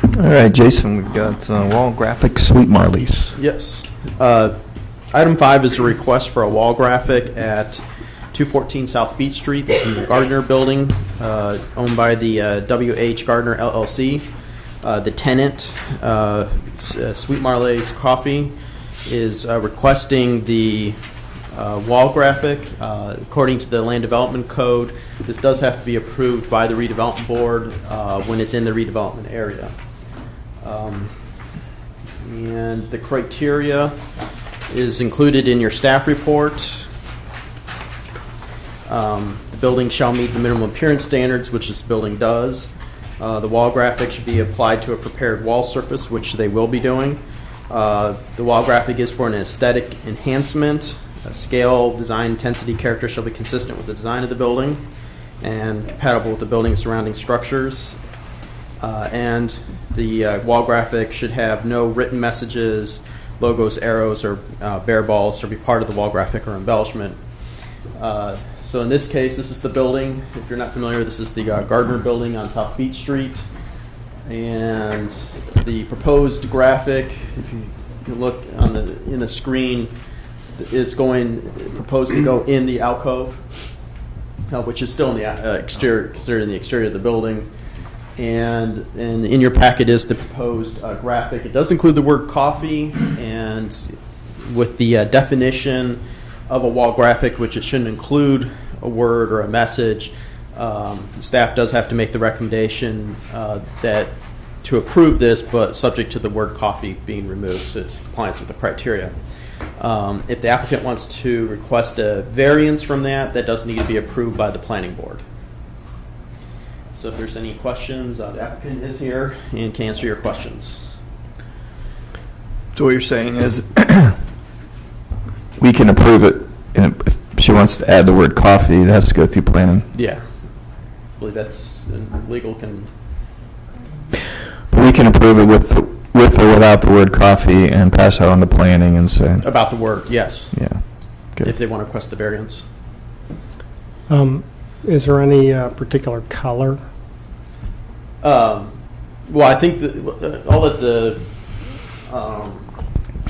All right, Jason, we've got wall graphic Sweet Marley's. Yes. Item 5 is a request for a wall graphic at 214 South Beach Street. This is the Gardner building, owned by the W.H. Gardner LLC. The tenant, Sweet Marley's Coffee, is requesting the wall graphic. According to the Land Development Code, this does have to be approved by the Redevelopment Board when it's in the redevelopment area. And the criteria is included in your staff report. The building shall meet the minimum appearance standards, which this building does. The wall graphic should be applied to a prepared wall surface, which they will be doing. The wall graphic is for an aesthetic enhancement. Scale, design, intensity, character shall be consistent with the design of the building and compatible with the building's surrounding structures. And the wall graphic should have no written messages, logos, arrows, or bare balls, or be part of the wall graphic or embellishment. So in this case, this is the building. If you're not familiar, this is the Gardner building on South Beach Street. And the proposed graphic, if you look on in the screen, is proposed to go in the alcove, which is still in the exterior, considered in the exterior of the building. And in your packet is the proposed graphic. It does include the word coffee, and with the definition of a wall graphic, which it shouldn't include a word or a message, staff does have to make the recommendation that to approve this, but subject to the word coffee being removed, so it's in compliance with the criteria. If the applicant wants to request a variance from that, that does need to be approved by the planning board. So if there's any questions, the applicant is here and can answer your questions. So what you're saying is we can approve it, and if she wants to add the word coffee, it has to go through planning. Yeah. I believe that's legal can... But we can approve it with or without the word coffee and pass out on the planning and say. About the word, yes. Yeah. Good. If they want to request the variance. Is there any particular color? Well, I think I'll let the... We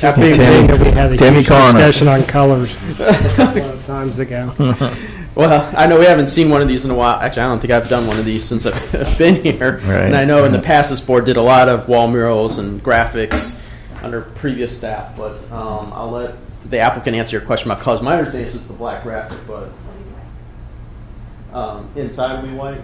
had a Tammy huge discussion on colors a couple of times ago. Well, I know we haven't seen one of these in a while. Actually, I don't think I've done one of these since I've been here. Right. And I know in the past this board did a lot of wall murals and graphics under previous staff. But I'll let the applicant answer your question about colors. My understanding is just the black graphic, but inside will be white.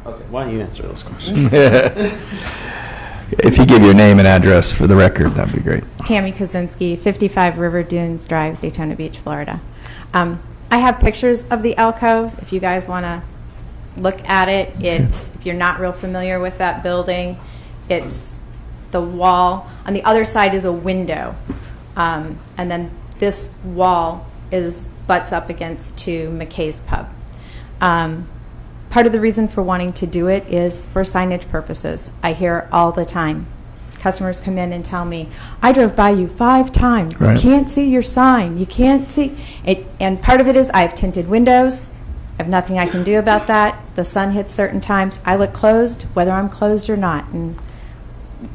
Okay, why don't you answer those questions? If you give your name and address for the record, that'd be great. Tammy Kaczynski, 55 River Dunes Drive, Daytona Beach, Florida. I have pictures of the alcove. If you guys want to look at it, if you're not real familiar with that building, it's the wall. On the other side is a window, and then this wall butts up against to McKay's Pub. Part of the reason for wanting to do it is for signage purposes. I hear it all the time. Customers come in and tell me, I drove by you 5 times. Right. You can't see your sign. You can't see it. And part of it is I have tinted windows. I have nothing I can do about that. The sun hits certain times. I look closed, whether I'm closed or not. And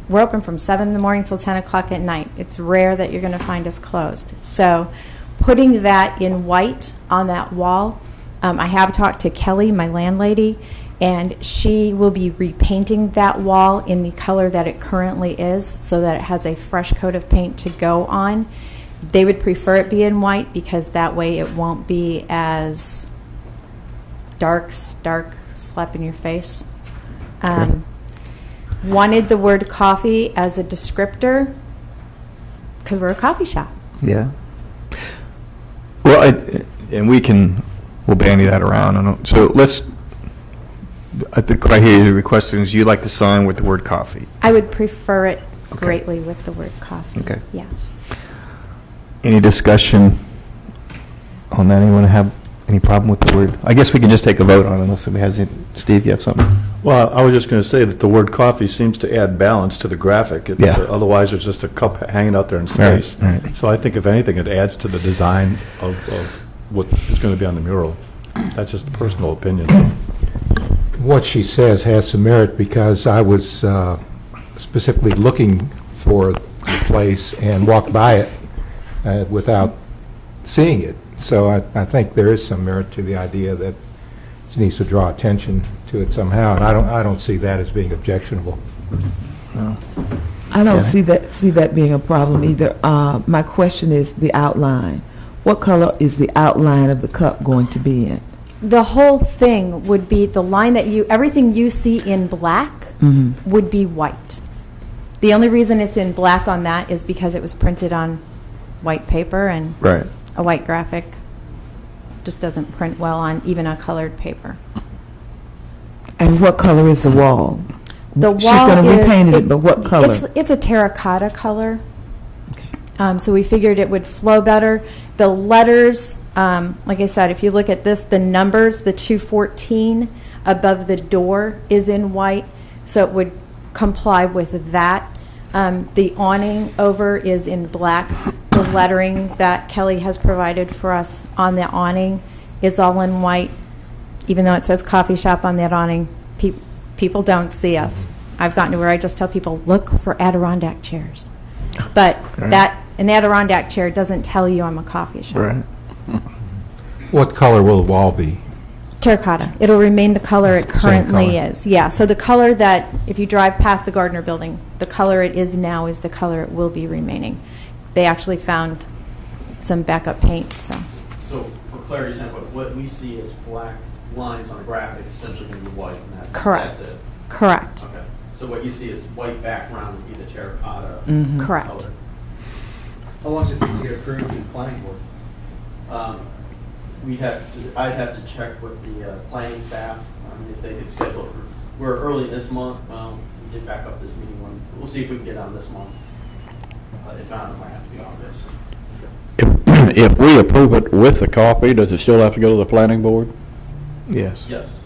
we're open from 7 in the morning till 10 o'clock at night. It's rare that you're going to find us closed. So putting that in white on that wall, I have talked to Kelly, my landlady, and she will be repainting that wall in the color that it currently is so that it has a fresh coat of paint to go on. They would prefer it be in white because that way it won't be as dark slap in your face. Wanted the word coffee as a descriptor because we're a coffee shop. Yeah. Well, we'll bandy that around. So the criteria you're requesting is you like the sign with the word coffee. I would prefer it greatly with the word coffee. Okay. Yes. Any discussion on that? Anyone have any problem with the word? I guess we can just take a vote on it unless somebody has it. Steve, you have something? Well, I was just going to say that the word coffee seems to add balance to the graphic. Otherwise, it's just a cup hanging out there in space. Right. So I think, if anything, it adds to the design of what is going to be on the mural. That's just a personal opinion. What she says has some merit because I was specifically looking for the place and walk by it without seeing it. So I think there is some merit to the idea that she needs to draw attention to it somehow, and I don't see that as being objectionable. I don't see that being a problem either. My question is the outline. What color is the outline of the cup going to be in? The whole thing would be the line that everything you see in black would be white. The only reason it's in black on that is because it was printed on white paper, and Right. a white graphic just doesn't print well on even a colored paper. And what color is the wall? The wall She's going to is- repaint it, but what color? It's a terracotta color. So we figured it would flow better. The letters, like I said, if you look at this, the numbers, the 214 above the door is in white, so it would comply with that. The awning over is in black. The lettering that Kelly has provided for us on the awning is all in white. Even though it says coffee shop on that awning, people don't see us. I've gotten to where I just tell people, look for Adirondack chairs. But an Adirondack chair doesn't tell you I'm a coffee shop. Right. What color will the wall be? Terracotta. It'll remain the color it currently color. is. Yeah, so the color that, if you drive past the Gardner building, the color it is now is the color it will be remaining. They actually found some backup paint, so. So for clarity's sake, what we see as black lines on a graphic essentially going to be white, and Correct. that's it. Correct. Okay. So what you see as white background would be the terracotta Correct. color. How long does it take to get approved in the planning board? I'd have to check with the planning staff if they could schedule for. We're early this month. We did back up this meeting one. We'll see if we can get on this month. If not, it might have to be August. If we approve it with the copy, does it still have to go to the planning board? Yes. Yes.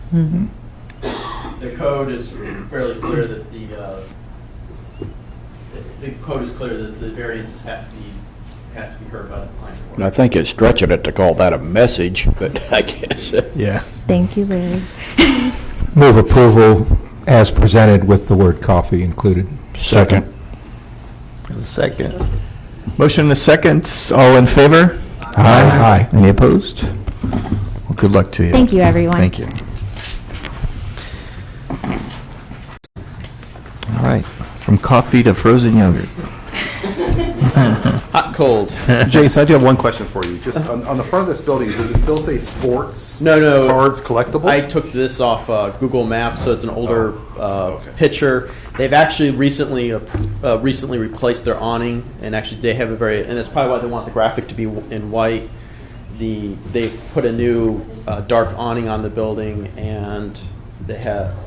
The code is fairly clear that the code is clear that the variances have to be heard by the planning board. And I think it's stretching it to call that a message, but I guess. Yeah. Thank you, Larry. Move approval as presented with the word coffee included. Second. A second. Motion and a second. All in favor? Aye. Any opposed? Well, good luck to you. Thank you, everyone. Thank you. All right. From coffee to frozen yogurt. Hot, cold. Jason, I do have one question for you. Just on the front of this building, does it still say sports? No. Cards, collectibles? I took this off Google Maps, so it's an older okay. picture. They've actually recently replaced their awning, and actually they have and that's probably why they want the graphic to be in white. They've put a new dark awning on the building, and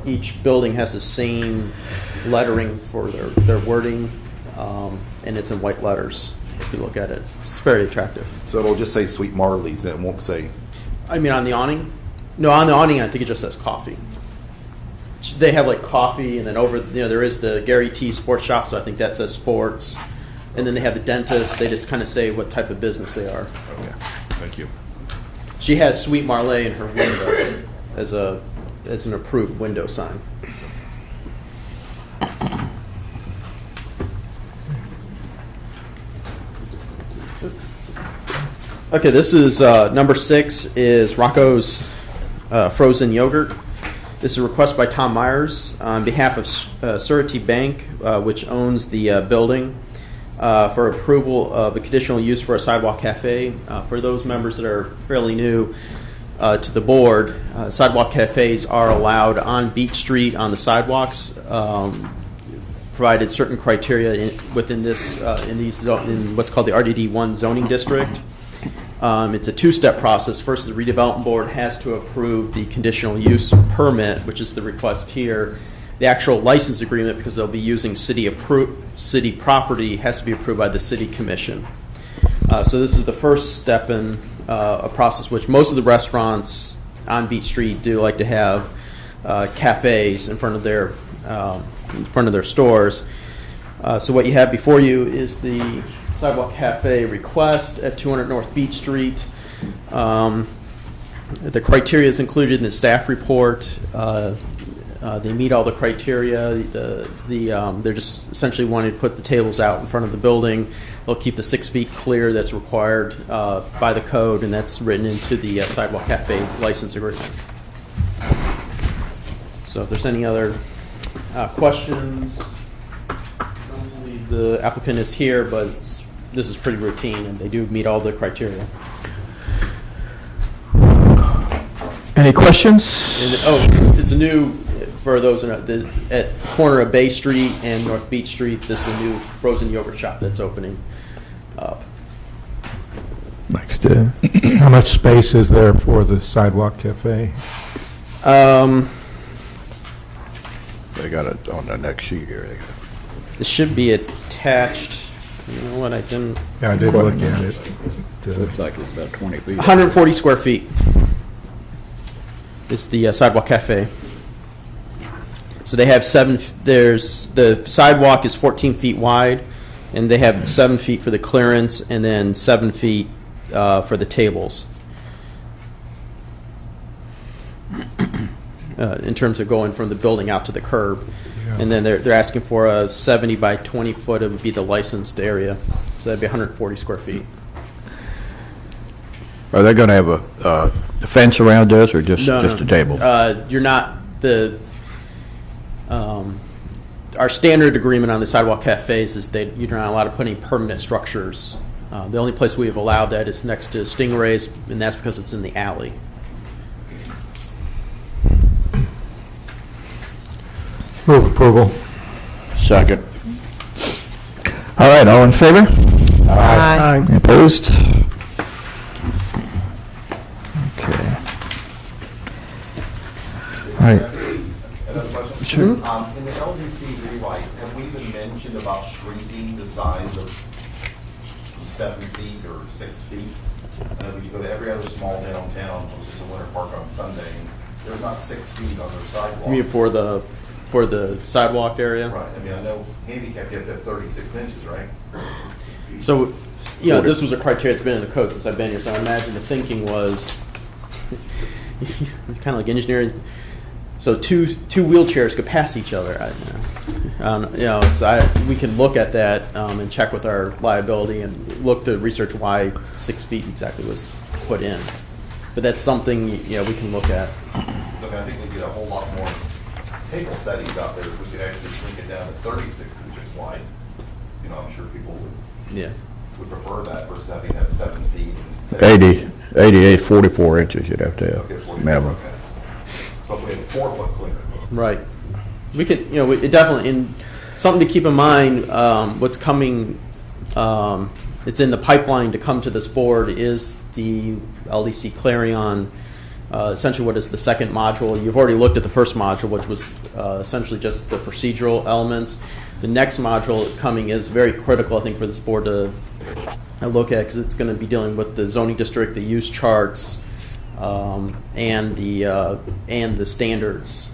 each building has the same lettering for their wording, and it's in white letters. If you look at it, it's very attractive. So it'll just say Sweet Marley's, and it won't say... I mean, on the awning? No, on the awning, I think it just says coffee. They have like coffee, and then over, there is the Gary T Sports Shop, so I think that says sports. And then they have the dentist. They just kind of say what type of business they are. Okay, thank you. She has Sweet Marley in her window as an approved window sign. Okay, this is number 6 is Rocco's Frozen Yogurt. This is a request by Tom Myers on behalf of Surety Bank, which owns the building, for approval of a conditional use for a sidewalk cafe. For those members that are fairly new to the board, sidewalk cafes are allowed on Beach Street on the sidewalks, provided certain criteria within what's called the RDD1 zoning district. It's a two-step process. First, the redevelopment board has to approve the conditional use permit, which is the request here. The actual license agreement, because they'll be using city property, has to be approved by the city commission. So this is the first step in a process which most of the restaurants on Beach Street do like to have cafes in front of their stores. So what you have before you is the Sidewalk Cafe request at 200 North Beach Street. The criteria is included in the staff report. They meet all the criteria. They're just essentially wanting to put the tables out in front of the building. They'll keep the 6 feet clear that's required by the code, and that's written into the Sidewalk Cafe license agreement. So if there's any other questions, normally the applicant is here, but this is pretty routine, and they do meet all the criteria. Any questions? It's a new, for those at the corner of Bay Street and North Beach Street, this is a new frozen yogurt shop that's opening up. Next to How much space is there for the sidewalk cafe? They got it on the next sheet here. This should be attached. You know what? I didn't. Yeah, I did look at it. Looks like it's about 20 feet. 140 square feet. It's the Sidewalk Cafe. So they have the sidewalk is 14 feet wide, and they have 7 feet for the clearance, and then 7 feet for the tables. In terms of going from the building out to the curb. And then they're asking for a 70 by 20 foot. It would be the licensed area. So that'd be 140 square feet. Are they going to have a fence around this, or just a table? You're not the. Our standard agreement on the sidewalk cafes is that you're not allowed to put any permanent structures. The only place we have allowed that is next to Stingrays, and that's because it's in the alley. Move approval. Second. All right, all in favor? Aye. Any opposed? Okay. All right. Another question? Sure. In the LDC rewrite, have we even mentioned about shrinking the size of 7 feet or 6 feet? We should go to every other small downtown, which is a winter park on Sunday, and there's not 6 feet on their sidewalk. You mean for the sidewalk area? Right. I mean, I know handicap, you have to have 36 inches, right? So, this was a criteria that's been in the code since I've been here. So I imagine the thinking was kind of like engineering. So two wheelchairs could pass each other. We can look at that and check with our liability and look to research why 6 feet exactly was put in. But that's something we can look at. So I think we get a whole lot more table settings out there if we could actually shrink it down to 36 inches wide. I'm sure people would prefer that versus having to have 7 feet. 88, 44 inches you'd have to have. Okay, 44, minimum. okay. So if we have a 4 foot clearance. Right. We could, it definitely, and something to keep in mind, what's coming, it's in the pipeline to come to this board is the LDC Clarion, essentially what is the second module. You've already looked at the first module, which was essentially just the procedural elements. The next module coming is very critical, I think, for this board to look at, because it's going to be dealing with the zoning district, the use charts, and the standards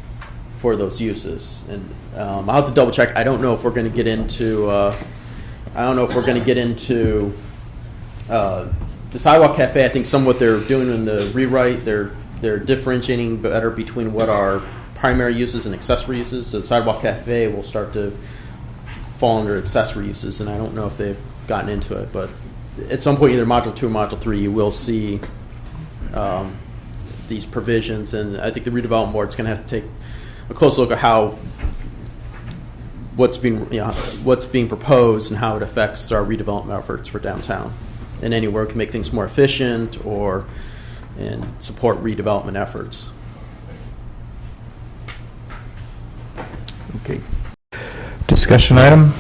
for those uses. And I'll have to double check. I don't know if we're going to get into. The Sidewalk Cafe. I think some what they're doing in the rewrite, they're differentiating better between what are primary uses and accessory uses. So the Sidewalk Cafe will start to fall under accessory uses, and I don't know if they've gotten into it, but at some point, either Module 2 or Module 3, you will see these provisions, and I think the redevelopment board is going to have to take a close look at what's being proposed and how it affects our redevelopment efforts for downtown, and anywhere it can make things more efficient and support redevelopment efforts. Okay. Discussion item?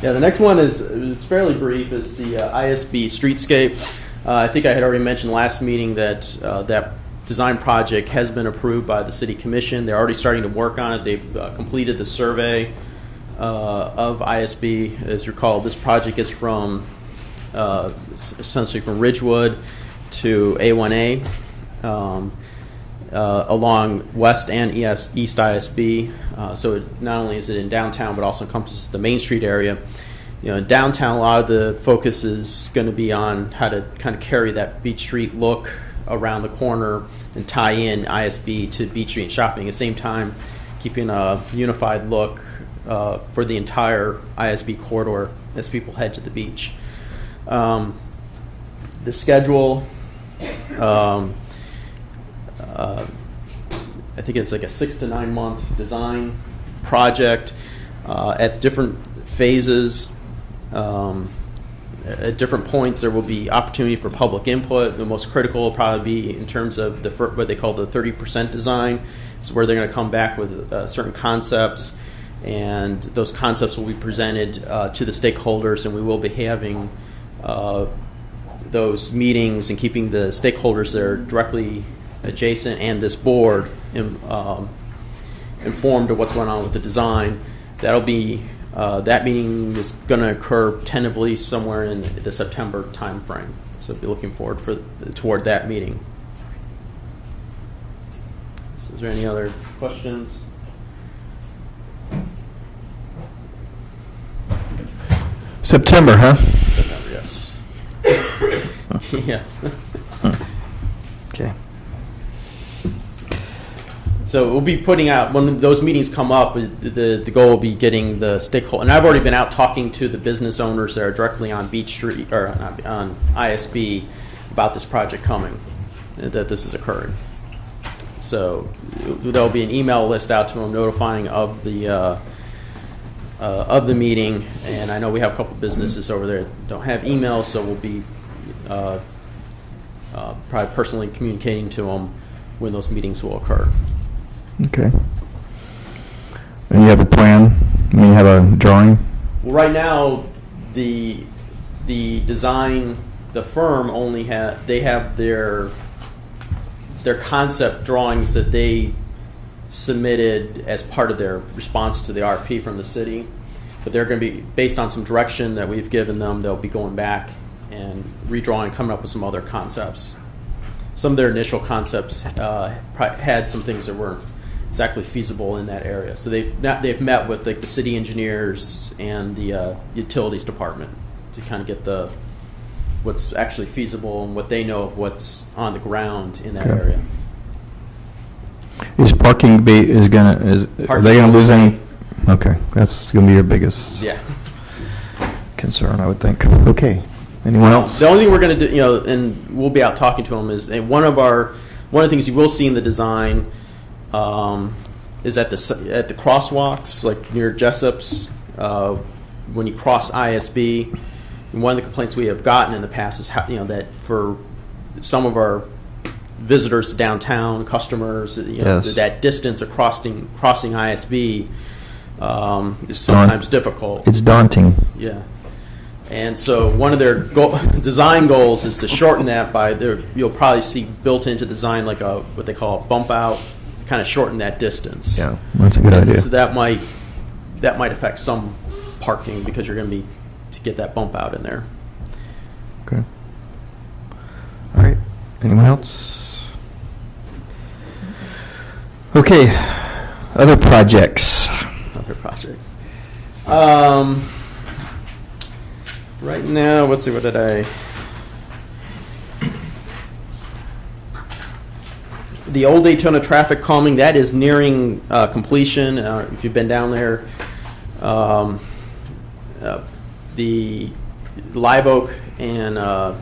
Yeah, the next one it's fairly brief. Is the ISB streetscape. I think I had already mentioned last meeting that that design project has been approved by the City Commission. They're already starting to work on it. They've completed the survey of ISB. As you recall, this project is from essentially from Ridgewood to A1A along West and East ISB. So not only is it in downtown, but also encompasses the Main Street area. In downtown, a lot of the focus is going to be on how to kind of carry that Beach Street look around the corner and tie in ISB to Beach Street and shopping. At the same time, keeping a unified look for the entire ISB corridor as people head to the beach. The schedule, I think it's like a 6 to 9 month design project at different phases. At different points, there will be opportunity for public input. The most critical will probably be in terms of what they call the 30% design. It's where they're going to come back with certain concepts, and those concepts will be presented to the stakeholders, and we will be having those meetings and keeping the stakeholders that are directly adjacent and this board informed of what's going on with the design. That'll be that meeting is going to occur tentatively somewhere in the September timeframe. So be looking forward toward that meeting. So is there any other questions? September, huh? September, yes. Yeah. Okay. So we'll be putting out, when those meetings come up, the goal will be getting the stakeholder, and I've already been out talking to the business owners that are directly on Beach Street, or on ISB, about this project coming, that this is occurring. So there'll be an email list out to them notifying of the meeting, and I know we have a couple businesses over there that don't have emails, so we'll be probably personally communicating to them when those meetings will occur. Okay. And you have a plan? I mean, you have a drawing? Well, right now, the design, the firm only have their concept drawings that they submitted as part of their response to the RFP from the city. But they're going to be, based on some direction that we've given them, they'll be going back and redrawing, coming up with some other concepts. Some of their initial concepts had some things that weren't exactly feasible in that area. So they've met with the city engineers and the utilities department to kind of get what's actually feasible and what they know of what's on the ground in that area. Is parking are they gonna lose any? Okay, that's gonna be your biggest concern, I would think. Okay. Anyone else? The only thing we're going to do, and we'll be out talking to them, is one of the things you will see in the design is at the crosswalks, like near Jessup's, when you cross ISB. And one of the complaints we have gotten in the past is that for some of our visitors to downtown, customers, that distance of crossing ISB is sometimes difficult. It's daunting. Yeah. And so one of their design goals is to shorten that you'll probably see built into design like what they call a bump out, kind of shorten that distance. Yeah, that's a good idea. So that might affect some parking because you're going to get that bump out in there. Okay. All right. Anyone else? Okay. Other projects. Right now, let's see, what did the Old Daytona traffic calming, that is nearing completion. If you've been down there, the Live Oak and at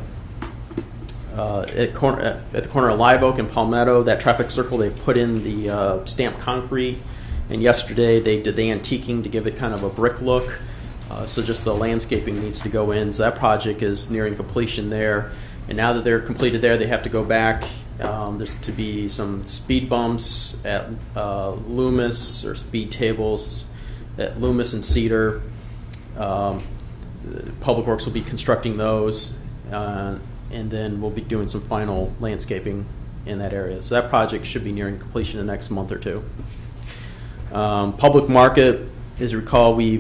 the corner of Live Oak and Palmetto, that traffic circle, they've put in the stamped concrete, and yesterday they did the antiquing to give it kind of a brick look. So just the landscaping needs to go in. So that project is nearing completion there. And now that they're completed there, they have to go back. There's to be some speed bumps at Loomis, or speed tables at Loomis and Cedar. Public Works will be constructing those. And then we'll be doing some final landscaping in that area. So that project should be nearing completion in the next month or two. Public Market, as you recall, we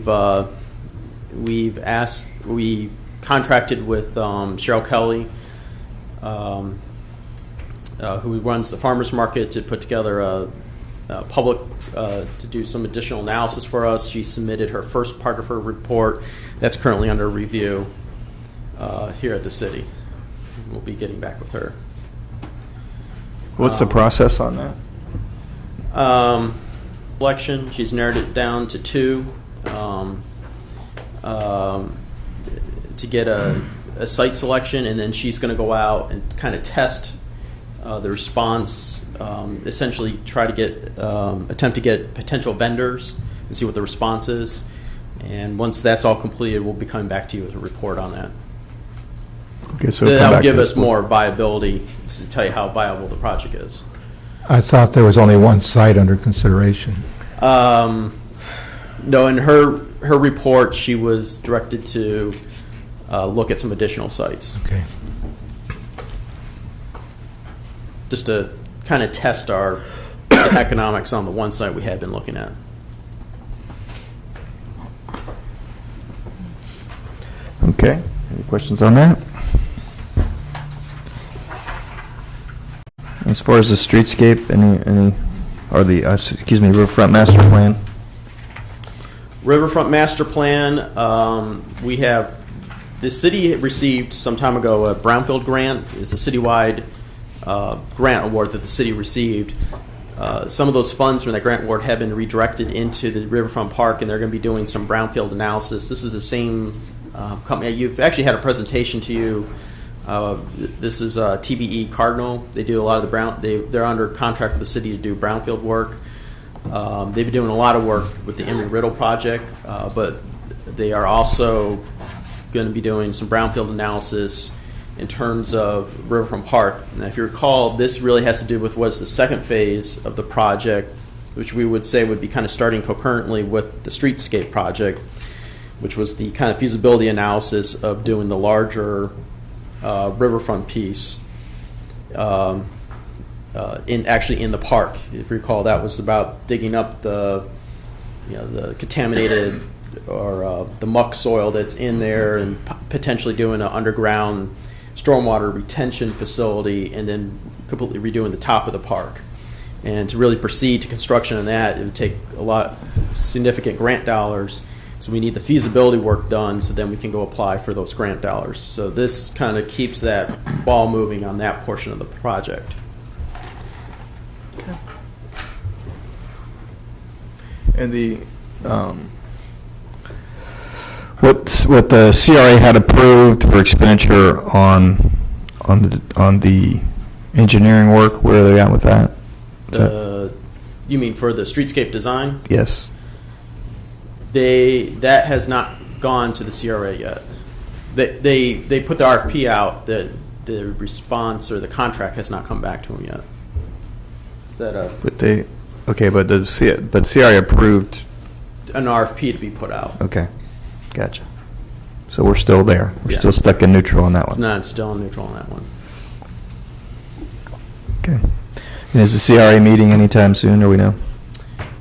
contracted with Cheryl Kelly, who runs the farmers market, to put together a public to do some additional analysis for us. She submitted her first part of her report. That's currently under review here at the city. We'll be getting back with her. What's the process on that? selection. She's narrowed it down to 2 to get a site selection, and then she's going to go out and kind of test the response, essentially try to get, attempt to get potential vendors and see what the response is. And once that's all completed, we'll be coming back to you with a report on that. Okay, So come that will back give to us this more viability to tell you how viable the project is. I thought there was only one site under consideration. No, in her report, she was directed to look at some additional sites, Okay. just to kind of test our economics on the one site we had been looking at. Okay. Any questions on that? As far as the streetscape, any, or the, riverfront master plan? Riverfront Master Plan, we have, the city received some time ago a brownfield grant. It's a citywide grant award that the city received. Some of those funds from that grant award have been redirected into the Riverfront Park, and they're going to be doing some brownfield analysis. This is the same company. You've actually had a presentation to you. This is TBE Cardinal. They do a lot of the they're under contract with the city to do brownfield work. They've been doing a lot of work with the Embry-Riddle project, but they are also going to be doing some brownfield analysis in terms of Riverfront Park. Now, if you recall, this really has to do with what's the second phase of the project, which we would say would be kind of starting concurrently with the streetscape project, which was the kind of feasibility analysis of doing the larger riverfront piece in the park. If you recall, that was about digging up the contaminated or the muck soil that's in there, and potentially doing an underground stormwater retention facility, and then completely redoing the top of the park. And to really proceed to construction on that, it would take significant grant dollars. So we need the feasibility work done, so then we can go apply for those grant dollars. So this kind of keeps that ball moving on that portion of the project. And the what the CRA had approved for expenditure on the engineering work, where are they at with that? You mean for the streetscape design? Yes. That has not gone to the CRA yet. They put the RFP out. The response or the contract has not come back to them yet. Is that but CRA approved an RFP to be put out? Okay, gotcha. So we're still there. We're Yeah. still stuck in neutral on that It's one. not still neutral on that one. Okay. And is the CRA meeting anytime soon? Do we know?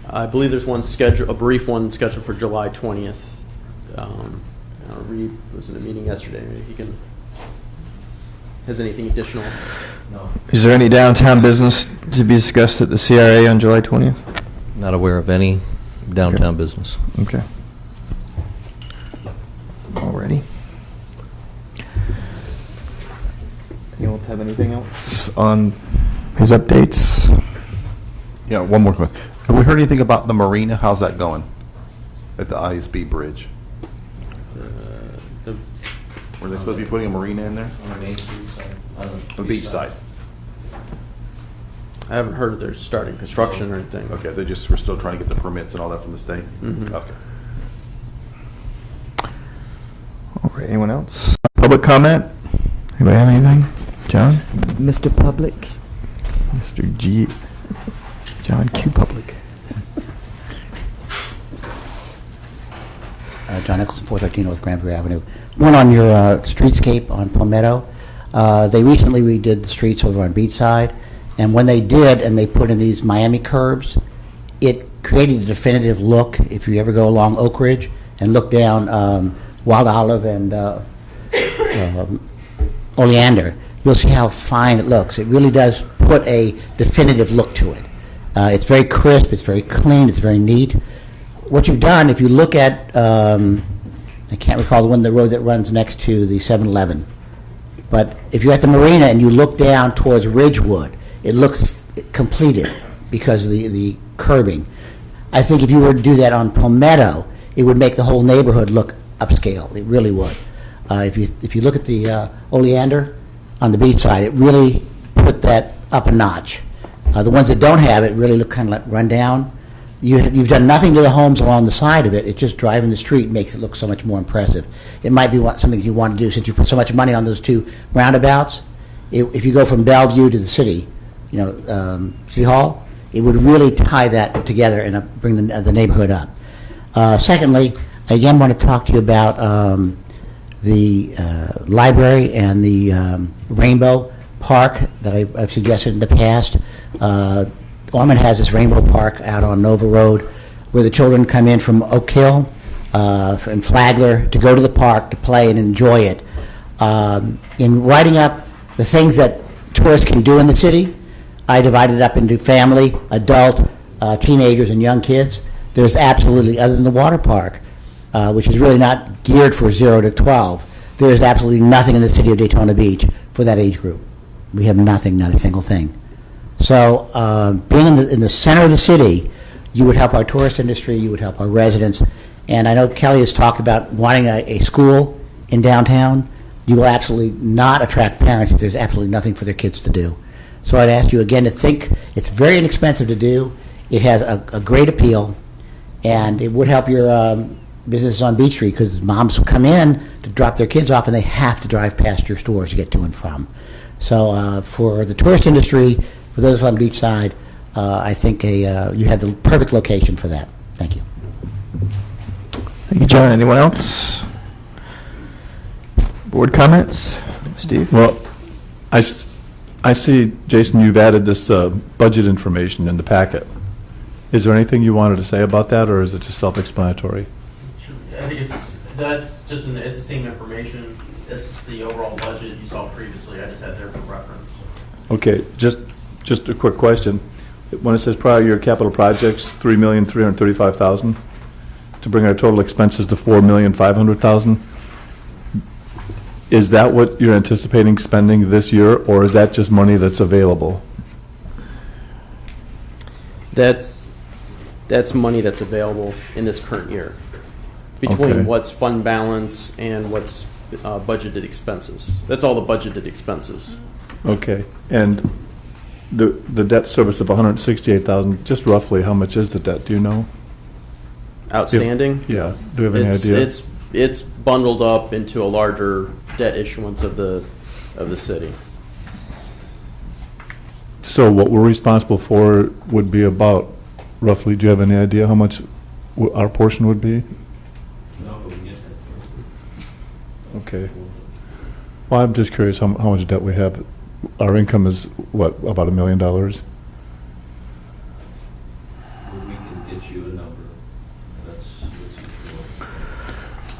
I believe there's one schedule, a brief one scheduled for July 20th. Reed was in a meeting yesterday. Maybe he has anything additional? No. Is there any downtown business to be discussed at the CRA on July 20th? Not aware of any downtown business. Okay. Alrighty. Anyone else have anything else on his updates? Yeah, one more question. Have we heard anything about the marina? How's that going at the ISB bridge? Were they supposed to be putting a marina in there? On the Main Street side? On The beach side. I haven't heard they're starting construction or anything. Okay, we're still trying to get the permits and all that from the state? Mhm. Okay. All right. Anyone else? Public comment? Anybody have anything? John? Mr. Public? Mr. G. John Q. Public. John Nicholson, 413 North Granbury Avenue. One on your streetscape on Palmetto. They recently redid the streets over on Beachside, and when they did, and they put in these Miami curbs, it created a definitive look. If you ever go along Oak Ridge and look down Wild Olive and Oleander, you'll see how fine it looks. It really does put a definitive look to it. It's very crisp, it's very clean, it's very neat. What you've done, if you look at, I can't recall the road that runs next to the 7-Eleven, but if you're at the marina and you look down towards Ridgewood, it looks completed because of the curbing. I think if you were to do that on Palmetto, it would make the whole neighborhood look upscale. It really would. If you look at the Oleander on the beach side, it really put that up a notch. The ones that don't have it really look kind of like run down. You've done nothing to the homes along the side of it. It's just driving the street makes it look so much more impressive. It might be something you want to do since you put so much money on those two roundabouts. If you go from Bellevue to the city, City Hall, it would really tie that together and bring the neighborhood up. Secondly, I again want to talk to you about the library and the Rainbow Park that I've suggested in the past. Ormond has this Rainbow Park out on Nova Road where the children come in from Oak Hill and Flagler to go to the park to play and enjoy it. In writing up the things that tourists can do in the city, I divided it up into family, adult, teenagers, and young kids. There's absolutely, other than the water park, which is really not geared for 0 to 12, there is absolutely nothing in the city of Daytona Beach for that age group. We have nothing, not a single thing. So being in the center of the city, you would help our tourist industry, you would help our residents. And I know Kelly has talked about wanting a school in downtown. You will absolutely not attract parents if there's absolutely nothing for their kids to do. So I'd ask you again to think. It's very inexpensive to do. It has a great appeal, and it would help your business on Beach Street because moms will come in to drop their kids off and they have to drive past your stores to get to and from. So for the tourist industry, for those on the beach side, I think you have the perfect location for that. Thank you. Thank you, John. Anyone else? Board comments? Steve? Well, I see, Jason, you've added this budget information in the packet. Is there anything you wanted to say about that, or is it just self-explanatory? I think it's the same information. It's the overall budget you saw previously. I just had there for reference. Okay, just a quick question. When it says prior year capital projects, $3,335,000, to bring our total expenses to $4,500,000, is that what you're anticipating spending this year, or is that just money that's available? That's money that's available in this current year between Okay. what's fund balance and what's budgeted expenses. That's all the budgeted expenses. Okay, and the debt service of $168,000, just roughly how much is the debt, do you know? Outstanding? Yeah, do you have any idea? It's bundled up into a larger debt issuance of the city. So what we're responsible for would be about, roughly, do you have any idea how much our portion would be? No, but we can get that first. Okay. Well, I'm just curious how much debt we have. Our income is, what, about $1 million? We can get you a number. That's sure.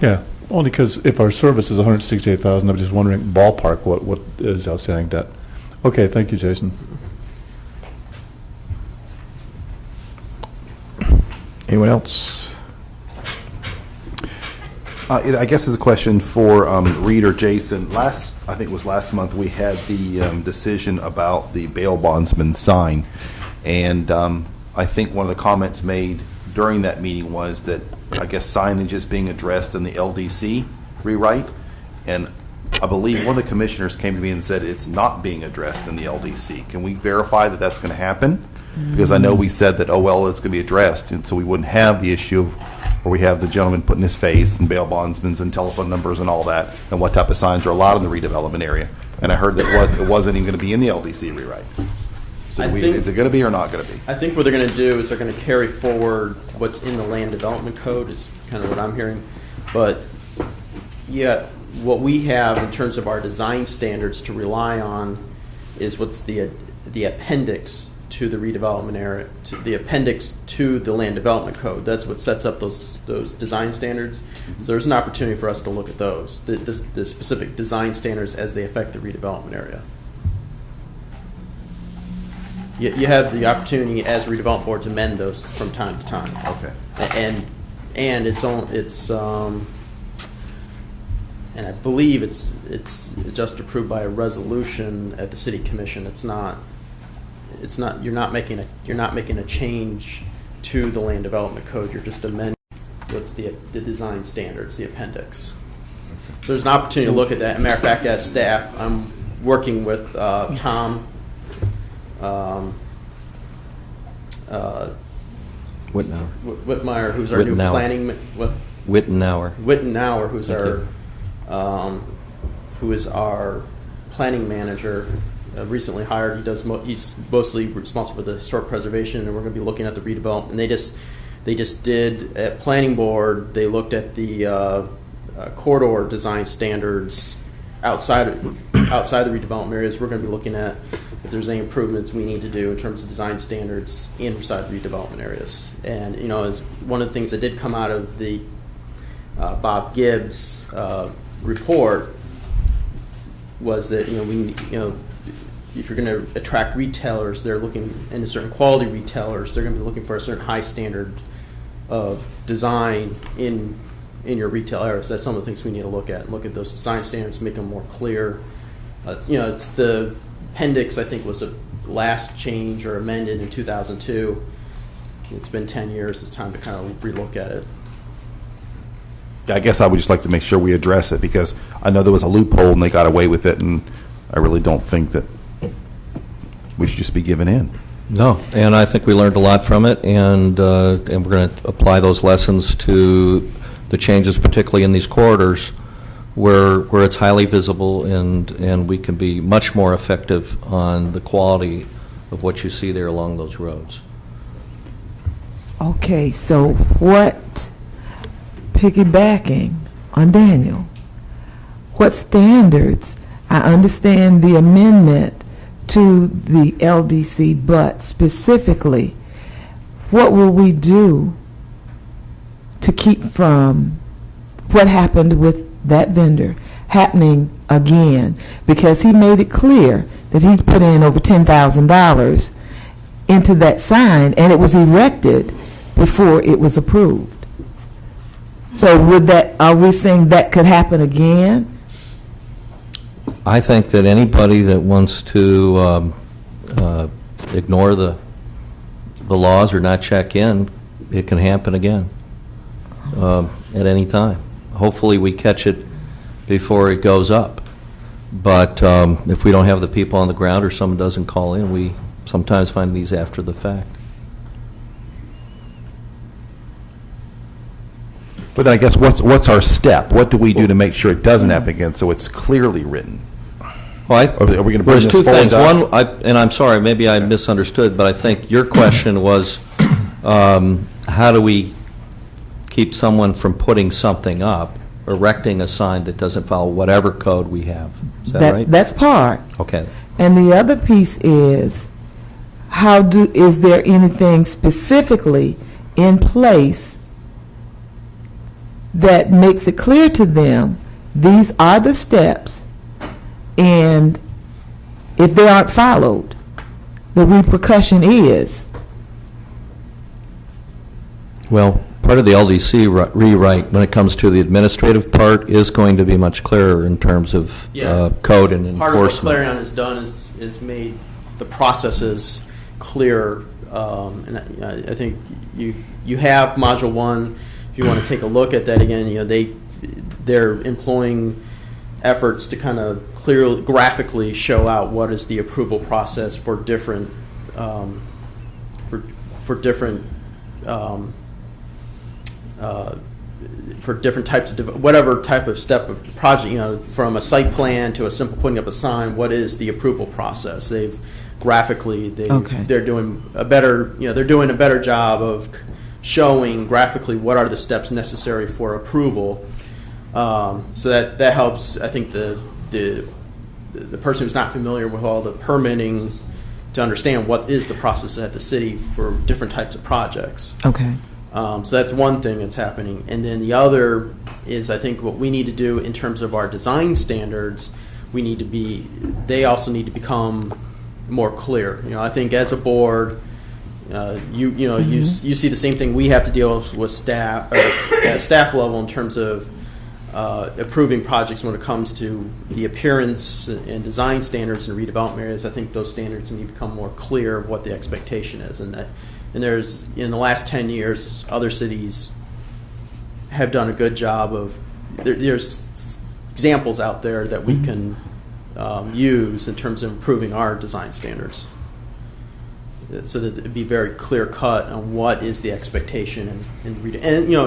Yeah, only because if our service is $168,000, I'm just wondering ballpark what is outstanding debt. Okay, thank you, Jason. Anyone else? I guess it's a question for Reed or Jason. I think it was last month, we had the decision about the bail bondsman sign. And I think one of the comments made during that meeting was that I guess signage is being addressed in the LDC rewrite. And I believe one of the commissioners came to me and said it's not being addressed in the LDC. Can we verify that that's going to happen? Because I know we said that, oh, well, it's going to be addressed, and so we wouldn't have the issue of where we have the gentleman putting his face and bail bondsmen and telephone numbers and all that, and what type of signs are allowed in the redevelopment area. And I heard that it wasn't even going to be in the LDC rewrite. So is it going to be or not going to be? I think what they're going to do is they're going to carry forward what's in the land development code is kind of what I'm hearing. But yeah, what we have in terms of our design standards to rely on is what's the appendix to the redevelopment area, to the appendix to the land development code. That's what sets up those design standards. So there's an opportunity for us to look at those, the specific design standards as they affect the redevelopment area. You have the opportunity as redevelopment board to amend those from time to time. Okay. And and I believe it's just approved by a resolution at the city commission. It's not you're not making a change to the land development code. You're just amending what's the design standards, the appendix. So there's an opportunity to look at that. As a matter of fact, as staff, I'm working with Tom Whitmire, who's our new planning. Wittenauer, who's who is our planning manager, recently hired. He's mostly responsible for the historic preservation, and we're going to be looking at the redevelopment. And they just did at planning board. They looked at the corridor design standards outside the redevelopment areas. We're going to be looking at if there's any improvements we need to do in terms of design standards inside redevelopment areas. And as one of the things that did come out of the Bob Gibbs report was that if you're going to attract retailers, they're looking, and certain quality retailers, they're going to be looking for a certain high standard of design in your retail areas. That's some of the things we need to look at those design standards, make them more clear. It's the appendix, I think, was the last change or amended in 2002. It's been 10 years. It's time to kind of relook at it. I guess I would just like to make sure we address it, because I know there was a loophole and they got away with it, and I really don't think that we should just be giving in. No, and I think we learned a lot from it, and we're going to apply those lessons to the changes, particularly in these corridors, where it's highly visible, and we can be much more effective on the quality of what you see there along those roads. Okay, so piggybacking on Daniel, what standards? I understand the amendment to the LDC, but specifically, what will we do to keep from what happened with that vendor happening again? Because he made it clear that he put in over $10,000 into that sign, and it was erected before it was approved. So are we saying that could happen again? I think that anybody that wants to ignore the laws or not check in, it can happen again at any time. Hopefully we catch it before it goes up. But if we don't have the people on the ground or someone doesn't call in, we sometimes find these after the fact. But then I guess what's our step? What do we do to make sure it doesn't happen again, so it's clearly written? Well, are we going to bring there's this two forward things. to us? One, and I'm sorry, maybe I misunderstood, but I think your question was, how do we keep someone from putting something up, erecting a sign that doesn't follow whatever code we have? Is that right? That's part. Okay. And the other piece is, is there anything specifically in place that makes it clear to them these are the steps, and if they aren't followed, the repercussion is? Well, part of the LDC rewrite when it comes to the administrative part is going to be much clearer in terms of code and enforcement. Part of what Clarion has done is made the processes clearer, and I think you have Module 1. If you want to take a look at that again, they're employing efforts to kind of clearly, graphically show out what is the approval process for different different types of whatever type of step of project, from a site plan to a simple putting up a sign. What is the approval process? They're doing a better job of showing graphically what are the steps necessary for approval. So that helps, I think, the person who's not familiar with all the permitting to understand what is the process at the city for different types of projects. Okay. So that's one thing that's happening. And then the other is, I think, what we need to do in terms of our design standards, they also need to become more clear. I think as a board, you see the same thing we have to deal with staff at staff level in terms of approving projects when it comes to the appearance and design standards in redevelopment areas. I think those standards need to become more clear of what the expectation is, and that And there's, in the last 10 years, other cities have done a good job of, there's examples out there that we can use in terms of improving our design standards, so that it'd be very clear cut on what is the expectation, and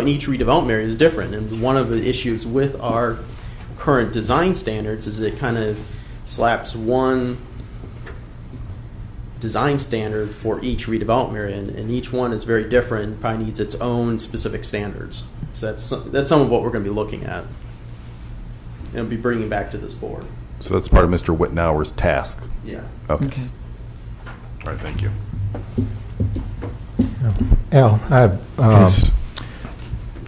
each redevelopment area is different. And one of the issues with our current design standards is it kind of slaps one design standard for each redevelopment area, and each one is very different and probably needs its own specific standards. So that's some of what we're going to be looking at and be bringing back to this board. So that's part of Mr. Wittenauer's task. Yeah. Okay. All right, thank you. Al, I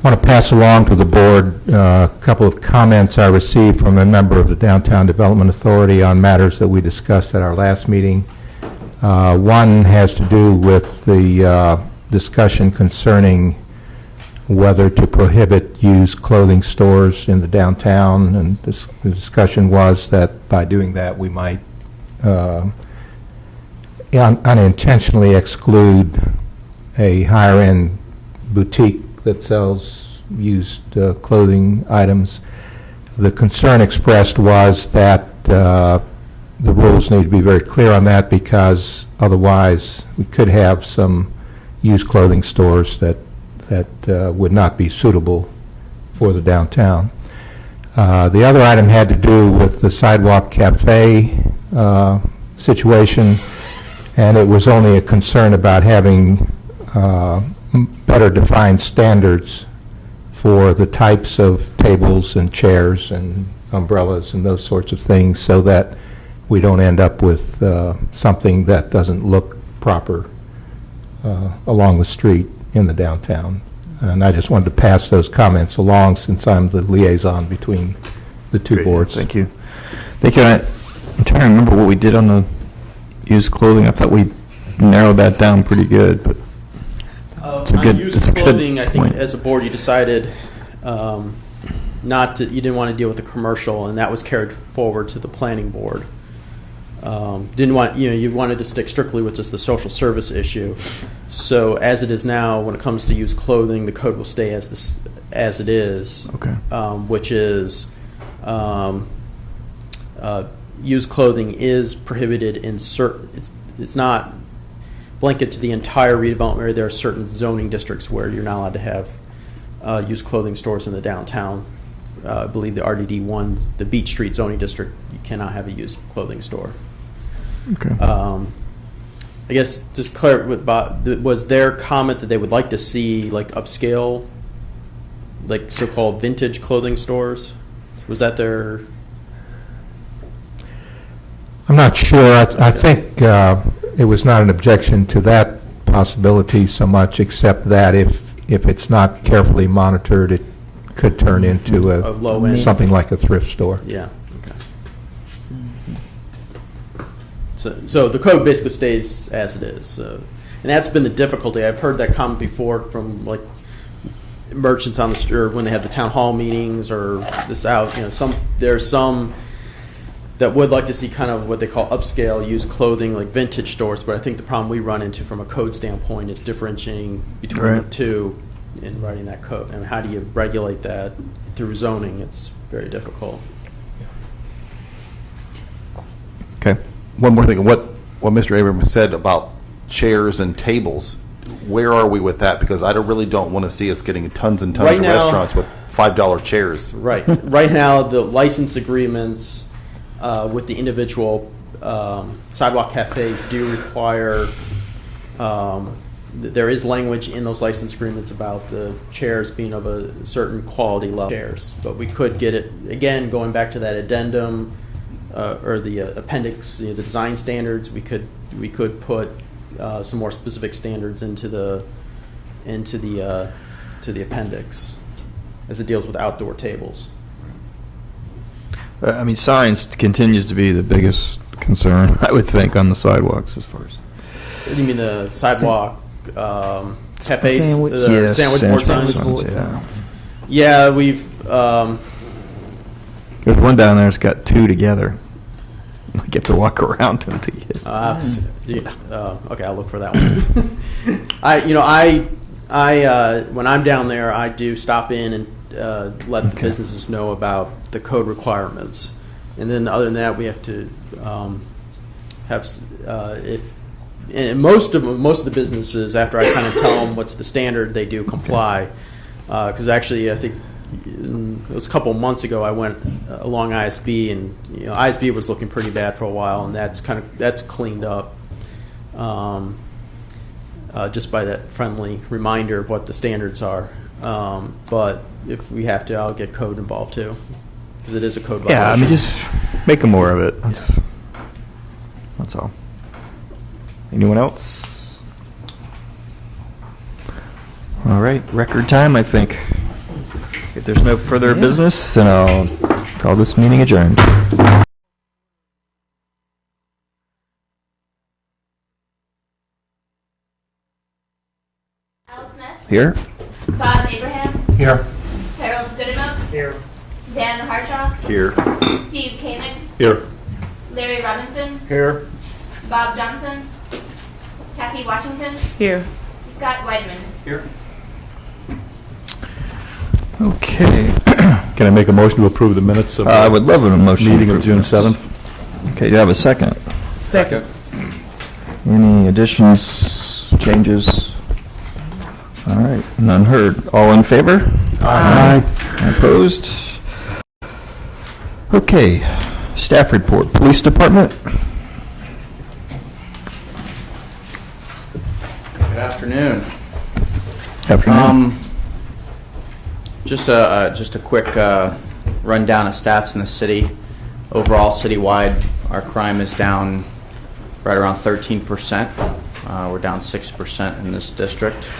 want to pass along to the board a couple of comments I received from a member of the Downtown Development Authority on matters that we discussed at our last meeting. One has to do with the discussion concerning whether to prohibit used clothing stores in the downtown, and the discussion was that by doing that we might unintentionally exclude a higher-end boutique that sells used clothing items. The concern expressed was that the rules need to be very clear on that, because otherwise we could have some used clothing stores that would not be suitable for the downtown. The other item had to do with the sidewalk cafe situation, and it was only a concern about having better defined standards for the types of tables and chairs and umbrellas and those sorts of things, so that we don't end up with something that doesn't look proper along the street in the downtown. And I just wanted to pass those comments along, since I'm the liaison between the two boards. Thank you. Thank you. I'm trying to remember what we did on the used clothing. I thought we narrowed that down pretty good, but it's a good, used clothing, I think, as a board, you decided not to. You didn't want to deal with the commercial, and that was carried forward to the planning board. Didn't want, you wanted to stick strictly with just the social service issue. So as it is now, when it comes to used clothing, the code will stay as it is. Okay. Which is used clothing is prohibited in certain. It's not blanket to the entire redevelopment area. There are certain zoning districts where you're not allowed to have used clothing stores in the downtown. I believe the RDD 1, the Beach Street zoning district, you cannot have a used clothing store. Okay. I guess just clarify, was their comment that they would like to see like upscale, like so-called vintage clothing stores? Was that their? I'm not sure. I think it was not an objection to that possibility so much, except that if it's not carefully monitored, it could turn into A low end. something like a thrift store. Yeah. Okay. So the code basically stays as it is, and that's been the difficulty. I've heard that comment before from like merchants on the street when they have the town hall meetings or this out. There's some that would like to see kind of what they call upscale used clothing, like vintage stores. But I think the problem we run into from a code standpoint is differentiating between the two in writing that code. And how do you regulate that through zoning? It's very difficult. Okay. One more thing, what Mr. Abrams said about chairs and tables, where are we with that? Because I really don't want to see us getting tons and tons Right of now- restaurants with $5 chairs. Right. Right now, the license agreements with the individual sidewalk cafes do require, there is language in those license agreements about the chairs being of a certain quality level chairs. But we could get it, again, going back to that addendum or the appendix, the design standards, we could put some more specific standards into the appendix as it deals with outdoor tables. I mean, signs continues to be the biggest concern, I would think, on the sidewalks as far as. You mean the sidewalk cafes, Sandwich- the Yes, sandwich board sandwich signs? board signs, Yeah, we've. There's one down there that's got two together. You have to walk around them to get. I have to see, okay, I'll look for that one. When I'm down there, I do stop in and let the businesses know about the code requirements, and then other than that, we have to and most of the businesses, after I kind of tell them what's the standard, they do comply. Because actually, I think it was a couple of months ago, I went along ISB, and ISB was looking pretty bad for a while, and that's cleaned up. Just by that friendly reminder of what the standards are. But if we have to, I'll get code involved too, because it is a code violation. Yeah, I mean, just make them more of it. That's all. Anyone else? All right, record time, I think. If there's no further business, then I'll call this meeting adjourned. Al Smith. Here? Bob Abraham. Here. Harold Goodenough. Here. Dan Harshaw. Here. Steve Koenig. Here. Larry Robinson. Here. Bob Johnson. Kathy Washington. Here. Scott Weidman. Here. Okay. Can I make a motion to approve the minutes of I would love a motion. meeting of to June approve this. 7th? Okay, do you have a second? Second. Any additions, changes? All right, none heard. All in favor? Aye. Opposed? Okay, staff report. Police Department? Good afternoon. Afternoon. Just a quick rundown of stats in the city. Overall, citywide, our crime is down right around 13%. We're down 6% in this district.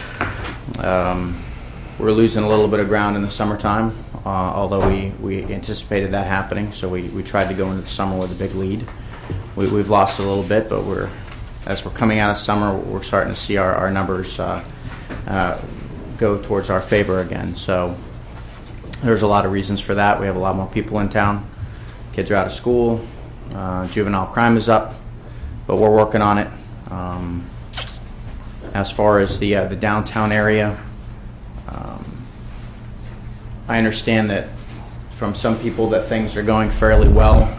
We're losing a little bit of ground in the summertime, although we anticipated that happening, so we tried to go into the summer with a big lead. We've lost a little bit, but as we're coming out of summer, we're starting to see our numbers go towards our favor again. So there's a lot of reasons for that. We have a lot more people in town. Kids are out of school. Juvenile crime is up, but we're working on it. As far as the downtown area, I understand that from some people that things are going fairly well.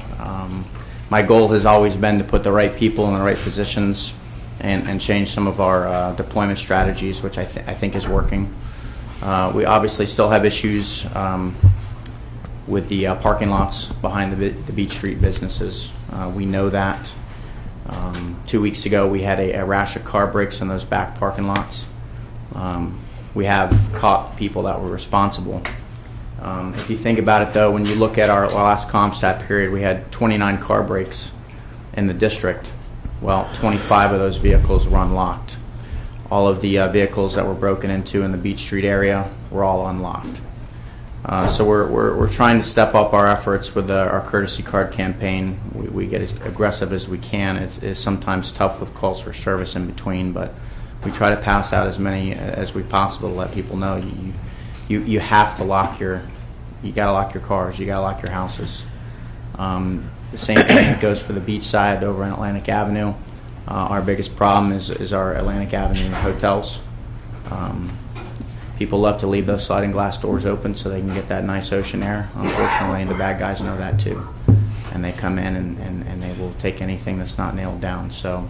My goal has always been to put the right people in the right positions and change some of our deployment strategies, which I think is working. We obviously still have issues with the parking lots behind the Beach Street businesses. We know that. 2 weeks ago, we had a rash of car breaks in those back parking lots. We have caught people that were responsible. If you think about it, though, when you look at our last CompStat period, we had 29 car breaks in the district. Well, 25 of those vehicles were unlocked. All of the vehicles that were broken into in the Beach Street area were all unlocked. So we're trying to step up our efforts with our courtesy card campaign. We get as aggressive as we can. It's sometimes tough with calls for service in between, but we try to pass out as many as we possible to let people know you have to you got to lock your cars, you got to lock your houses. The same thing that goes for the beach side over on Atlantic Avenue. Our biggest problem is our Atlantic Avenue hotels. People love to leave those sliding glass doors open so they can get that nice ocean air. Unfortunately, the bad guys know that too. And they come in and they will take anything that's not nailed down. So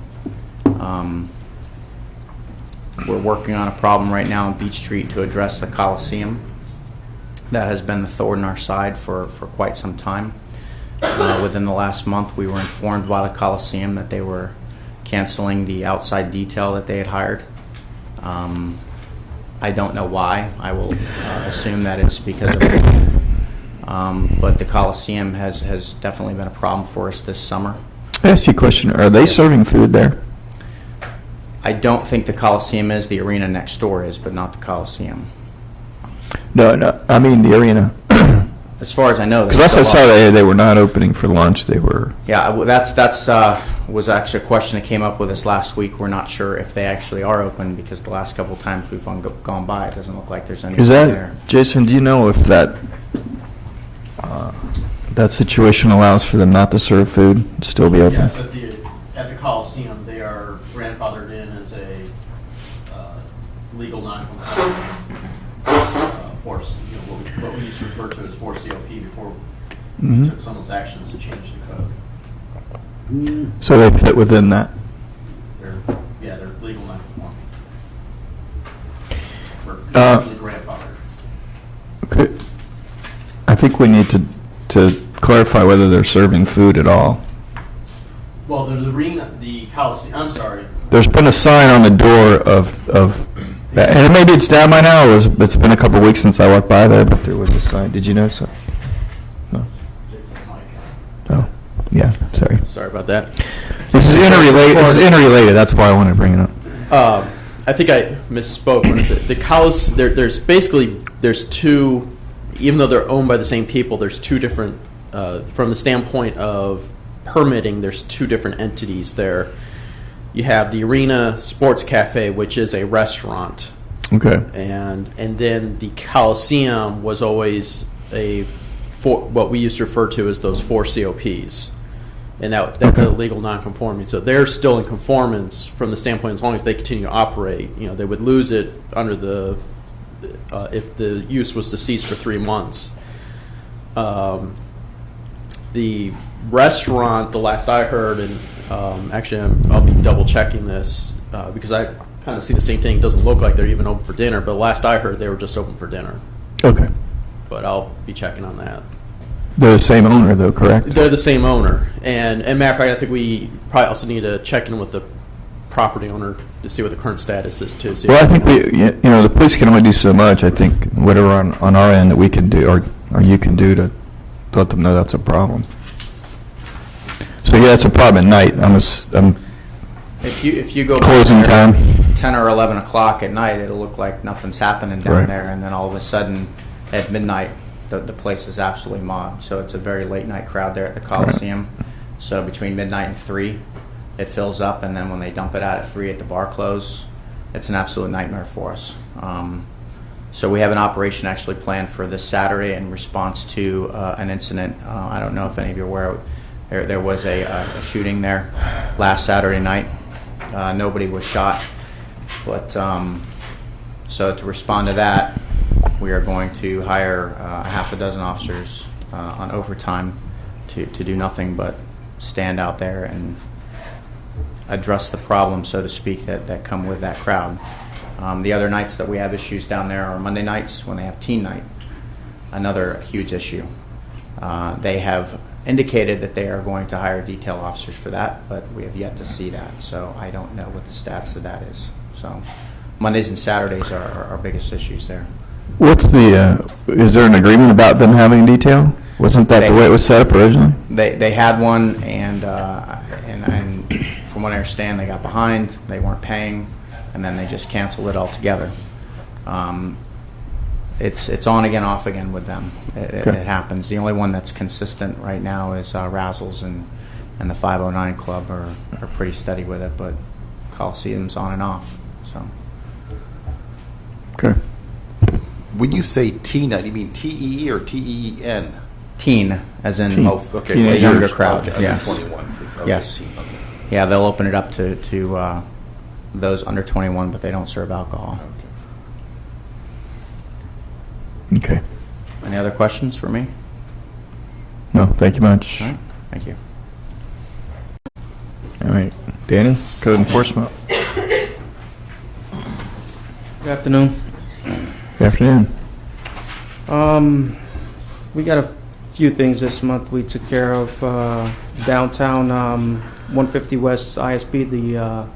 we're working on a problem right now on Beach Street to address the Coliseum. That has been the thorn in our side for quite some time. Within the last month, we were informed by the Coliseum that they were canceling the outside detail that they had hired. I don't know why. I will assume that it's because of it. But the Coliseum has definitely been a problem for us this summer. I ask you a question. Are they serving food there? I don't think the Coliseum is. The arena next door is, but not the Coliseum. No, I mean the arena. As far as I know, because last I saw they were not opening for lunch. They were. Yeah, that's was actually a question that came up with us last week. We're not sure if they actually are open because the last couple of times we've gone by, it doesn't look like there's anything there. Jason? Do you know if that that situation allows for them not to serve food, and still be open? Yes, at the Coliseum, they are grandfathered in as a legal non-conforming force, what we used to refer to as 4COP before we took some of those actions to change the code. So they fit within that? They're legal non-conforming. We're usually grandfathered. Okay. I think we need to clarify whether they're serving food at all. Well, the Coliseum, I'm sorry. There's been a sign on the door of and maybe it's down by now. It's been a couple of weeks since I walked by there, but there was a sign. Did you notice that? No. Oh, yeah. Sorry. Sorry about that. This is interrelated. That's why I wanted to bring it up. I think I misspoke when I said the Coliseum. There's two, even though they're owned by the same people. There's two different, from the standpoint of permitting. There's two different entities there. You have the Arena Sports Cafe, which is a restaurant. Okay. And then the Coliseum was always what we used to refer to as those 4 COPs. And that's a legal nonconformity. So they're still in conformance from the standpoint as long as they continue to operate. They would lose it under if the use was to cease for 3 months. The restaurant, the last I heard, and actually I'll be double checking this because I kind of see the same thing. It doesn't look like they're even open for dinner, but last I heard they were just open for dinner. Okay. But I'll be checking on that. They're the same owner, though, correct? They're the same owner. And matter of fact, I think we probably also need to check in with the property owner to see what the current status is, too. Well, I think the police can only do so much. I think whatever on our end that we can do or you can do to let them know that's a problem. So, yeah, it's a problem at night. If you go closing back there time. 10 or 11 o'clock at night, it'll look like nothing's happening down Right. there, and then all of a sudden at midnight, the place is absolutely mobbed. So it's a very late night crowd there at the Coliseum. Right. So between midnight and 3, it fills up, and then when they dump it out at 3 at the bar close, it's an absolute nightmare for us. So we have an operation actually planned for this Saturday in response to an incident. I don't know if any of you are aware. There was a shooting there last Saturday night. Nobody was shot, but so to respond to that, we are going to hire a half a dozen officers on overtime to do nothing but stand out there and address the problems, so to speak, that come with that crowd. The other nights that we have issues down there are Monday nights when they have teen night, another huge issue. They have indicated that they are going to hire detail officers for that, but we have yet to see that, so I don't know what the status of that is. So Mondays and Saturdays are our biggest issues there. What's is there an agreement about them having detail? Wasn't that the way it was set up originally? They had one, and from what I understand, they got behind, they weren't paying, and then they just canceled it altogether. It's on again, off again with them. It happens. The only one that's consistent right now is Razzles and the 509 Club are pretty steady with it, but Coliseum's on and off. So. Okay. When you say teen night, you mean T-E-E or T-E-N? Teen, as in a younger crowd. Okay, yes. 21. Okay. Yes. Yeah, they'll open it up to those under 21, but they don't serve alcohol. Okay. Any other questions for me? No, thank you much. All right. Thank you. All right. Danny, code enforcement. Good afternoon. Good afternoon. We got a few things this month. We took care of downtown 150 West ISB, the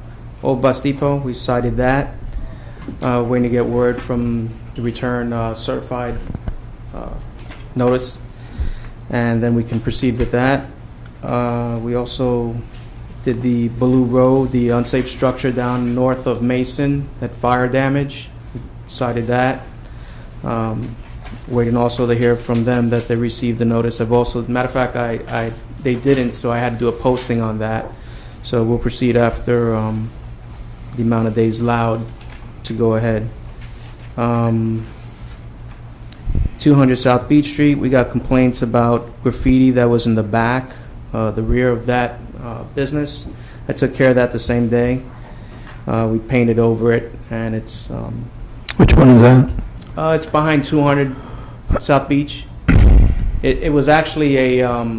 old bus depot. We cited that. Waiting to get word from the return certified notice, and then we can proceed with that. We also did the Baloo Road, the unsafe structure down north of Mason, that fire damage. We cited that. Waiting also to hear from them that they received the notice. I've also, matter of fact, they didn't, so I had to do a posting on that. So we'll proceed after the amount of days allowed to go ahead. 200 South Beach Street, we got complaints about graffiti that was in the back, the rear of that business. I took care of that the same day. We painted over it, and it's Which one is that? it's behind 200 South Beach. It was actually a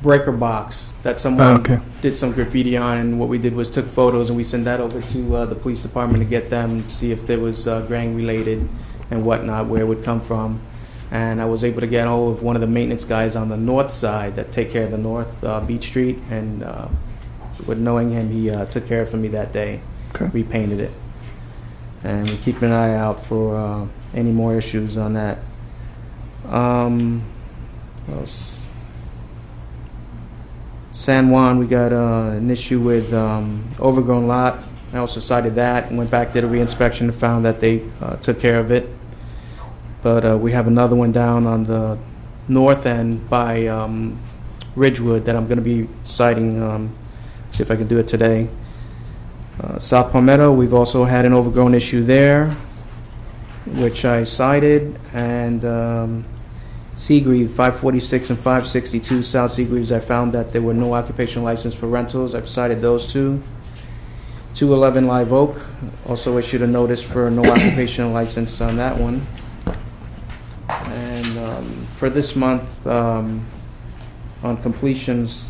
breaker box that someone did some graffiti on, and what we did was took photos and we sent that over to the police department to get them to see if there was gang related and whatnot, where it would come from. And I was able to get hold of one of the maintenance guys on the north side that take care of the North Beach Street, and with knowing him, he took care of it for me that day. Repainted it, and we keep an eye out for any more issues on that. What else? San Juan, we got an issue with overgrown lot. I also cited that and went back, did a reinspection, and found that they took care of it. But we have another one down on the north end by Ridgewood that I'm going to be citing, see if I can do it today. South Palmetto, we've also had an overgrown issue there, which I cited, and Seagreave, 546 and 562 South Seagreaves, I found that there were no occupation license for rentals. I've cited those two. 211 Live Oak, also issued a notice for no occupation license on that one. And for this month, on completions,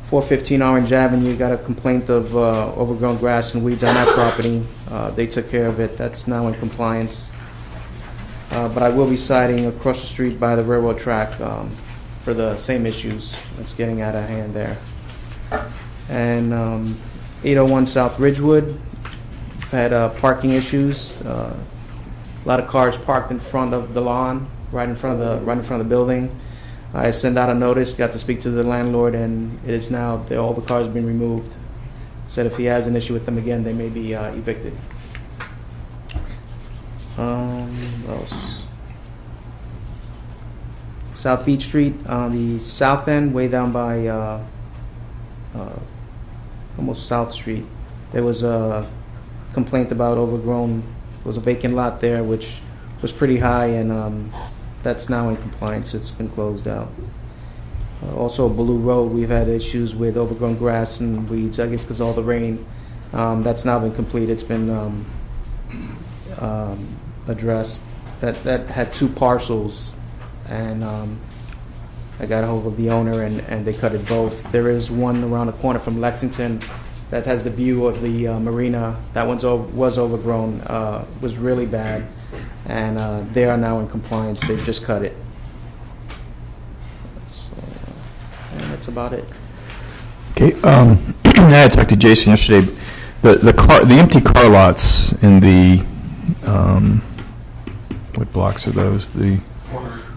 415 Orange Avenue, got a complaint of overgrown grass and weeds on that property. They took care of it. That's now in compliance. But I will be citing across the street by the railroad track for the same issues. It's getting out of hand there. And 801 South Ridgewood, we've had parking issues. A lot of cars parked in front of the lawn, right in front of the building. I sent out a notice, got to speak to the landlord, and it is now all the cars have been removed. Said if he has an issue with them again, they may be evicted. What else? South Beach Street on the south end, way down by almost South Street. There was a complaint about overgrown. There was a vacant lot there, which was pretty high, and that's now in compliance. It's been closed out. Also, Blue Road, we've had issues with overgrown grass and weeds, I guess because all the rain. That's now been completed. It's been addressed. That had two parcels, and I got a hold of the owner, and they cut it both. There is one around the corner from Lexington that has the view of the marina. That one was overgrown, was really bad, and they are now in compliance. They've just cut it. And that's about it. Okay. I talked to Jason yesterday. The empty car lots in the what blocks are those? The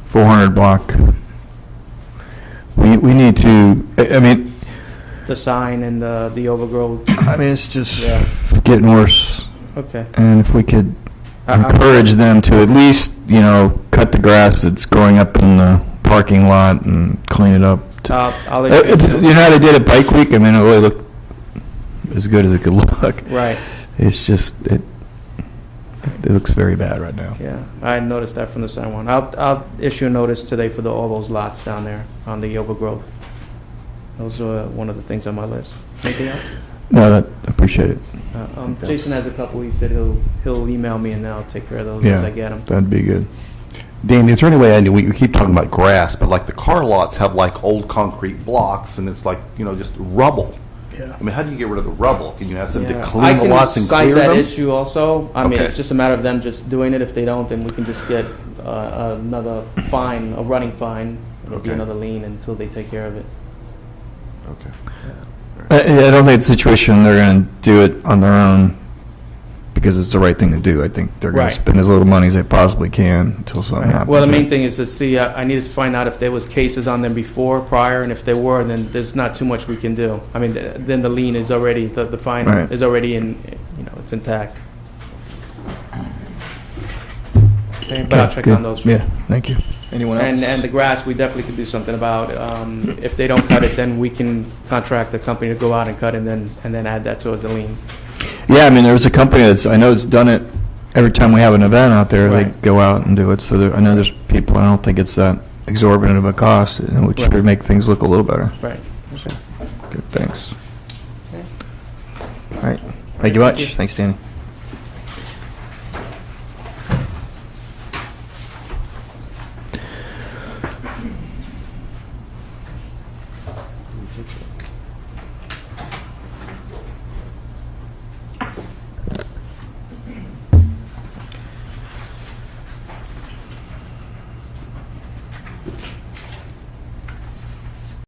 400 block. We need to. I mean, the sign and the overgrowth. I mean, it's just getting worse. Okay. And if we could encourage them to at least, cut the grass that's growing up in the parking lot and clean it up. I'll let you know how they did at Bike Week? I mean, it really looked as good as it could look. Right. It's just it looks very bad right now. Yeah, I noticed that from the San Juan. I'll issue a notice today for all those lots down there on the overgrowth. Those are one of the things on my list. Anything else? No, I appreciate it. Jason has a couple. He said he'll email me, and then I'll take care of those as I get them. That'd be good. Dan, is there any way, we keep talking about grass, but like the car lots have like old concrete blocks, and it's like, just rubble. Yeah. I mean, how do you get rid of the rubble? Can you ask them to clean the lots and clear them? I can cite that issue also. I mean, it's just a matter of them just doing it. If they don't, then we can just get another fine, a running fine. It'll be another lien until they take care of it. Okay. I don't think it's a situation they're going to do it on their own because it's the right thing to do. I think they're going to spend as little money as they possibly can until something happens. Well, the main thing is to see, I need to find out if there was cases on them prior, and if there were, then there's not too much we can do. I mean, then the lien is already, the fine is already in, it's intact. Okay, but I'll check on those. Yeah, thank you. Anyone else? And the grass, we definitely could do something about. If they don't cut it, then we can contract the company to go out and cut it, and then add that towards the lien. Yeah, I mean, there was a company I know it's done it every time we have an event out there, they Right. go out and do it. So I know there's people, I don't think it's that exorbitant of a cost, which Right. would make things look a little better. Right. Okay. Good, thanks. Okay. All right. Thank you much. Thanks, Danny.